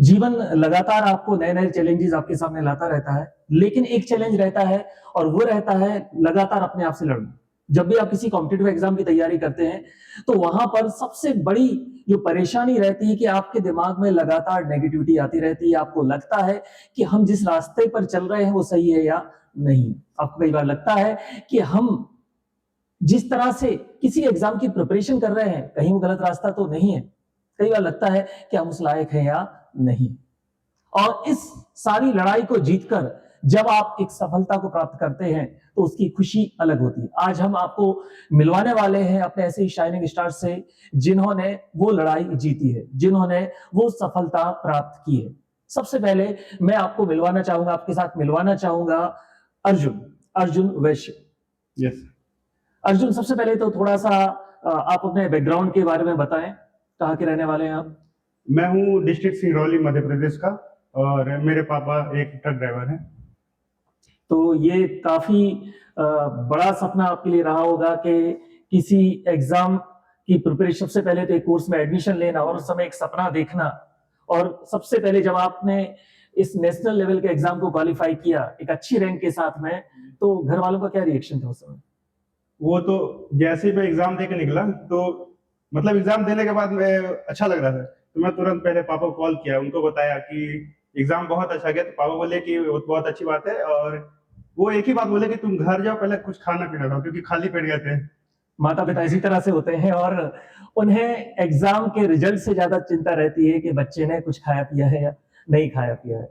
जीवन लगातार आपको नए-नए चैलेंजेस आपके सामने लाता रहता है, लेकिन एक चैलेंज रहता है और वो रहता है लगातार अपने आप से लड़ना। जब भी आप किसी कॉम्पिटिटिव एग्ज़ाम की तैयारी करते हैं, तो वहाँ पर सबसे बड़ी जो परेशानी रहती है कि आपके दिमाग में लगातार नेगेटिविटी आती रहती है। आपको लगता है कि हम जिस रास्ते पर चल रहे हैं, वो सही है या नहीं। आपको कई बार लगता है कि हम जिस तरह से किसी एग्ज़ाम की प्रिपरेशन कर रहे हैं, कहीं वो गलत रास्ता तो नहीं है। कई बार लगता है कि हम उस लायक हैं या नहीं। और इस सारी लड़ाई को जीतकर जब आप एक सफलता को प्राप्त करते हैं, तो उसकी खुशी अलग होती है। आज हम आपको मिलवाने वाले हैं अपने ऐसे ही शाइनिंग स्टार से, जिन्होंने वो लड़ाई जीती है, जिन्होंने वो सफलता प्राप्त की है। सबसे पहले मैं आपको मिलवाना चाहूँगा, आपके साथ मिलवाना चाहूँगा अर्जुन, अर्जुन वैश्य। यस। अर्जुन, सबसे पहले तो थोड़ा-सा आप अपने बैकग्राउंड के बारे में बताएँ, कहाँ के रहने वाले हैं आप? मैं हूँ डिस्ट्रिक्ट सिंगरौली मध्य प्रदेश का और मेरे पापा एक ट्रक ड्राइवर हैं। तो ये काफ़ी बड़ा सपना आपके लिए रहा होगा कि किसी एग्ज़ाम की प्रिपरेशन सबसे पहले तो एक कोर्स में एडमिशन लेना और उस समय एक सपना देखना और सबसे पहले जब आपने इस नेशनल लेवल के एग्ज़ाम को क्वालीफाई किया, एक अच्छी रैंक के साथ में, तो घर वालों का क्या रिएक्शन था उस समय? वो तो जैसे ही मैं एग्ज़ाम दे के निकला तो मतलब एग्ज़ाम देने के बाद मैं अच्छा लग रहा था। तो मैं तुरंत पहले पापा को कॉल किया, उनको बताया कि एग्ज़ाम बहुत अच्छा गया। तो पापा बोले कि वो तो बहुत अच्छी बात है और वो एक ही बात बोले कि तुम घर जाओ पहले कुछ खाना-पीना खाओ क्योंकि खाली पेट गए थे। माता-पिता इसी तरह से होते हैं और उन्हें एग्ज़ाम के रिज़ल्ट से ज़्यादा चिंता रहती है कि बच्चे ने कुछ खाया-पिया है या नहीं खाया-पिया है।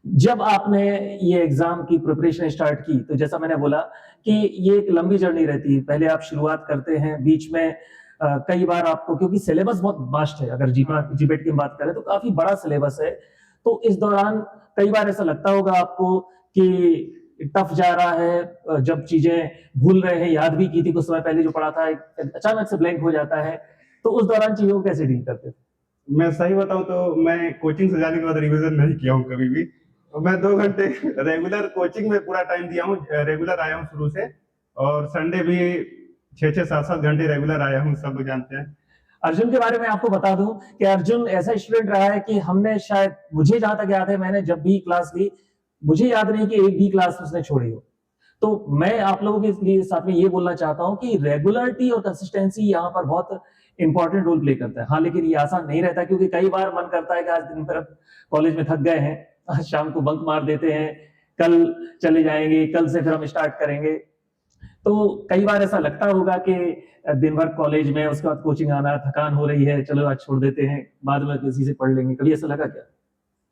जब आपने ये एग्ज़ाम की प्रिपरेशन स्टार्ट की, तो जैसा मैंने बोला कि ये एक लंबी जर्नी रहती है। पहले आप शुरुआत करते हैं, बीच में कई बार आपको क्योंकि सिलेबस बहुत वास्ट है, अगर जीपेट की बात करें तो काफ़ी बड़ा सिलेबस है। तो इस दौरान कई बार ऐसा लगता होगा आपको कि टफ जा रहा है जब चीज़ें भूल रहे हैं, याद भी की थी कुछ समय पहले जो पढ़ा था, अचानक से ब्लैंक हो जाता है। तो उस दौरान चीज़ों को कैसे डील करते थे? मैं सही बताऊँ तो मैं कोचिंग से जाने के बाद रिवीज़न नहीं किया हूँ कभी भी। और मैं 2 घंटे रेगुलर कोचिंग में पूरा टाइम दिया हूँ, रेगुलर आया हूँ शुरू से और संडे भी 6-6 7-7 घंटे रेगुलर आया हूँ, सब लोग जानते हैं। अर्जुन के बारे में आपको बता दूं कि अर्जुन ऐसा स्टूडेंट रहा है कि हमने शायद मुझे जहां तक याद है मैंने जब भी क्लास ली मुझे याद नहीं कि एक भी क्लास उसने छोड़ी हो। तो मैं आप लोगों के लिए साथ में ये बोलना चाहता हूं कि रेगुलरिटी और कंसिस्टेंसी यहाँ पर बहुत इंपॉर्टेंट रोल प्ले करता है। हाँ, लेकिन ये आसान नहीं रहता क्योंकि कई बार मन करता है कि आज दिन भर कॉलेज में थक गए हैं, आज शाम को बंक मार देते हैं, कल चले जाएंगे, कल से फिर हम स्टार्ट करेंगे। तो कई बार ऐसा लगता होगा कि दिन भर कॉलेज में उसके बाद कोचिंग आना, थकान हो रही है, चलो आज छोड़ देते हैं, बाद में किसी से पढ़ लेंगे। कभी ऐसा लगा क्या?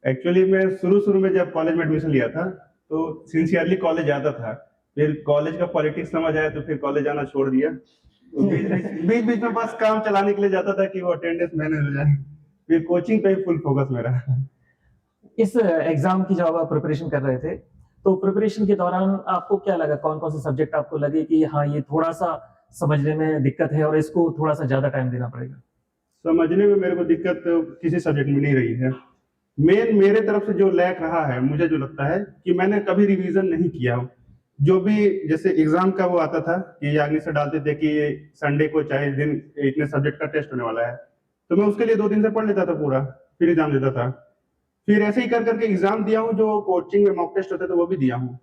एक्चुअली मैं शुरू-शुरू में जब कॉलेज में एडमिशन लिया था, तो सिंसियरली कॉलेज जाता था। फिर कॉलेज का पॉलिटिक्स समझ आया तो फिर कॉलेज जाना छोड़ दिया। तो बीच-बीच में बस काम चलाने के लिए जाता था कि वो अटेंडेंस मैनेज हो जाए। फिर कोचिंग पे ही फुल फोकस मेरा। इस एग्जाम की जब आप प्रिपरेशन कर रहे थे, तो प्रिपरेशन के दौरान आपको क्या लगा? कौन-कौन से सब्जेक्ट आपको लगे कि हाँ, ये थोड़ा-सा समझने में दिक्कत है और इसको थोड़ा-सा ज़्यादा टाइम देना पड़ेगा? समझने में मेरे को दिक्कत किसी सब्जेक्ट में नहीं रही है। मेन मेरे तरफ से जो लैक रहा है, मुझे जो लगता है कि मैंने कभी रिवीजन नहीं किया हो। जो भी जैसे एग्जाम का वो आता था कि आगे से डालते थे कि संडे को चाहे दिन इतने सब्जेक्ट का टेस्ट होने वाला है, तो मैं उसके लिए 2 दिन से पढ़ लेता था पूरा, फिर एग्जाम देता था। फिर ऐसे ही कर करके एग्जाम दिया हूँ, जो कोचिंग में मॉक टेस्ट होते थे वो भी दिया हूँ।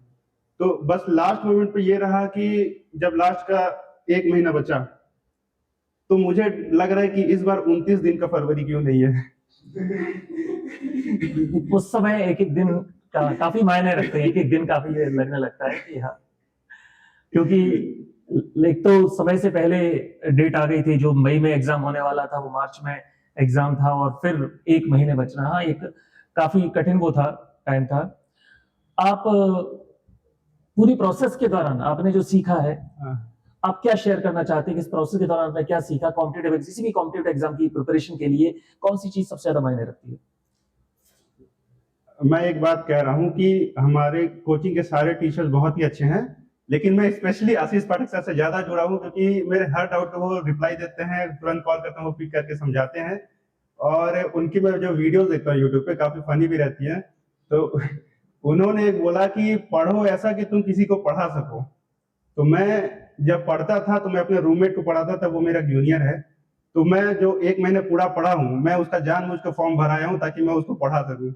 तो बस लास्ट मोमेंट पे ये रहा कि जब लास्ट का 1 महीना बचा, तो मुझे लग रहा है कि इस बार 29 दिन का फरवरी क्यों नहीं है। उस समय एक-एक दिन का काफ़ी मायने रखते हैं, एक-एक दिन काफ़ी लगने लगता है कि हाँ, क्योंकि एक तो समय से पहले डेट आ गई थी, जो मई में एग्ज़ाम होने वाला था, वो मार्च में एग्ज़ाम था और फिर 1 महीने बचना। हाँ, एक काफ़ी कठिन वो था, टाइम था। आप पूरी प्रोसेस के दौरान आपने जो सीखा है, हाँ। आप क्या शेयर करना चाहते हैं कि इस प्रोसेस के दौरान आपने क्या सीखा? कॉम्पिटिटिव किसी भी कॉम्पिटिटिव एग्ज़ाम की प्रिपरेशन के लिए कौन-सी चीज़ सबसे ज़्यादा मायने रखती है? मैं एक बात कह रहा हूँ कि हमारे कोचिंग के सारे टीचर्स बहुत ही अच्छे हैं, लेकिन मैं स्पेशली आशीष पाठक सर से ज़्यादा जुड़ा हूँ क्योंकि मेरे हर डाउट को वो रिप्लाई देते हैं, तुरंत कॉल करता हूँ, वो पिक करके समझाते हैं और उनकी मैं जो वीडियोज़ देखता हूँ यूट्यूब पे काफ़ी फ़नी भी रहती हैं। तो उन्होंने एक बोला कि पढ़ो ऐसा कि तुम किसी को पढ़ा सको। तो मैं जब पढ़ता था तो मैं अपने रूममेट को पढ़ाता था, वो मेरा जूनियर है। तो मैं जो 1 महीने पूरा पढ़ा हूँ, मैं उसका जानबूझ के फॉर्म भराया हूँ ताकि मैं उसको पढ़ा सकूँ।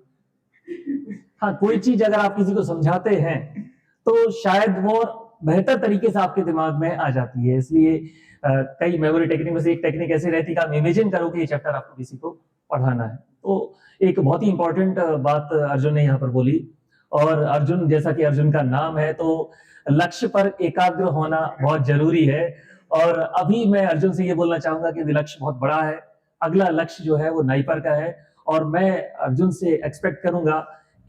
हाँ, कोई चीज अगर आप किसी को समझाते हैं तो शायद वो बेहतर तरीके से आपके दिमाग में आ जाती है। इसलिए कई मेमोरी टेक्निक में से एक टेक्निक ऐसी रहती है कि आप इमेजिन करो कि ये चैप्टर आपको किसी को पढ़ाना है। तो एक बहुत ही इंपॉर्टेंट बात अर्जुन ने यहाँ पर बोली, और अर्जुन, जैसा कि अर्जुन का नाम है, तो लक्ष्य पर एकाग्र होना बहुत जरूरी है। और अभी मैं अर्जुन से ये बोलना चाहूंगा कि लक्ष्य बहुत बड़ा है। अगला लक्ष्य जो है वो नाइपर का है, और मैं अर्जुन से एक्सपेक्ट करूंगा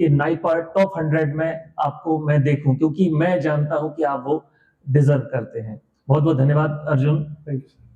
कि नाइपर टॉप 100 में आपको मैं देखूं, क्योंकि मैं जानता हूं कि आप वो डिजर्व करते हैं। बहुत बहुत धन्यवाद अर्जुन। Thank you.